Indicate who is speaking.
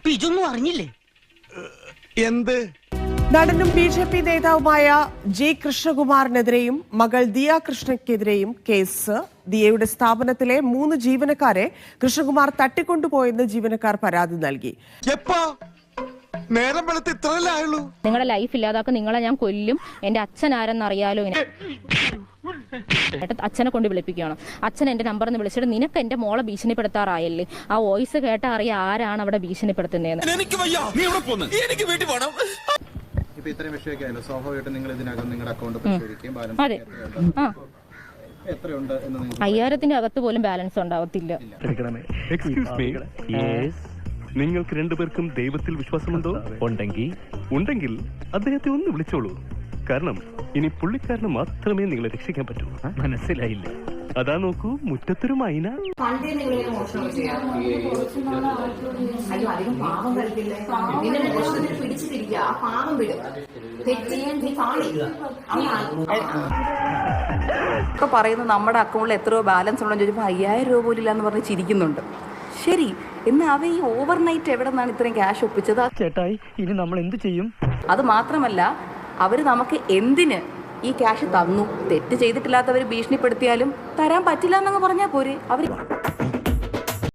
Speaker 1: അപ്പൊ ഇതൊന്നും അറിഞ്ഞില്ലേ?
Speaker 2: എന്ത്?
Speaker 3: നടനും ബി.ജെ.പി. നേതാവുമായ ജി കൃഷ്ണകുമാറിനെതിരെയും മകൾ ദിയ കൃഷ്ണയ്ക്കെതിരെയും കേസ്. ദിയയുടെ സ്ഥാപനത്തിലെ 3 ജീവനക്കാരെ കൃഷ്ണകുമാർ തട്ടിക്കൊണ്ടുപോയെന്ന് ജീവനക്കാർ പരാതി നൽകി.
Speaker 2: നേരം വെളുത്ത് ഇത്രയല്ലേ ആയുള്ളൂ?
Speaker 4: നിങ്ങളുടെ ലൈഫ് ഇല്ലാതാക്കും, നിങ്ങളെ ഞാൻ കൊല്ലും, എന്റെ അച്ഛൻ ആരെന്നറിയാലോ. അച്ഛനെ കൊണ്ട് വിളിപ്പിക്കുകയാണ്. അച്ഛൻ എന്റെ നമ്പറിൽ വിളിച്ചിട്ട് നിനക്ക് എന്റെ മോളെ ഭീഷണിപ്പെടുത്താറായല്ലേ, ആ വോയിസ് കേട്ട അറിയാം ആരാണ് അവിടെ ഭീഷണിപ്പെടുത്തുന്നതെന്ന്.
Speaker 5: ഇപ്പൊ ഇത്രയും വിഷയമൊക്കെയല്ലോ, സ്വാഭാവികമായിട്ടും നിങ്ങൾ ഇതിനകം നിങ്ങളുടെ അക്കൗണ്ട് പരിശോധിക്കുകയും ബാലൻസ് എത്രയുണ്ട് എന്ന്
Speaker 4: 5000-ന്റെ അകത്ത് പോലും ബാലൻസ് ഉണ്ടാവത്തില്ല.
Speaker 6: നിങ്ങൾക്ക് രണ്ടുപേർക്കും ദൈവത്തിൽ വിശ്വാസമുണ്ടോ? ഉണ്ടെങ്കിൽ അദ്ദേഹത്തെ ഒന്ന് വിളിച്ചോളൂ. കാരണം ഇനി പുള്ളിക്കാരന് മാത്രമേ നിങ്ങളെ രക്ഷിക്കാൻ പറ്റൂ. മനസ്സിലായില്ല? അതാ നോക്കൂ, മുറ്റത്തൊരു മൈന.
Speaker 7: പറയുന്നു നമ്മുടെ അക്കൗണ്ടിൽ എത്രയോ ബാലൻസ് ഉണ്ടെന്ന് ചോദിച്ചപ്പോൾ 5000 രൂപ പോലും ഇല്ലാന്ന് പറഞ്ഞ് ചിരിക്കുന്നുണ്ട്. ശരി, എന്നാൽ അവ ഈ ഓവർനൈറ്റ് എവിടെ നിന്നാണ് ഇത്രയും ക്യാഷ് ഒപ്പിച്ചത്?
Speaker 1: ചേട്ടായി, ഇനി നമ്മൾ എന്ത് ചെയ്യും?
Speaker 7: അത് മാത്രമല്ല, അവർ നമുക്ക് എന്തിന് ഈ ക്യാഷ് തന്നു? തെറ്റ് ചെയ്തിട്ടില്ലാത്തവർ ഭീഷണിപ്പെടുത്തിയാലും തരാൻ പറ്റില്ല എന്നങ്ങ് പറഞ്ഞാൽ പോരെ അവർ.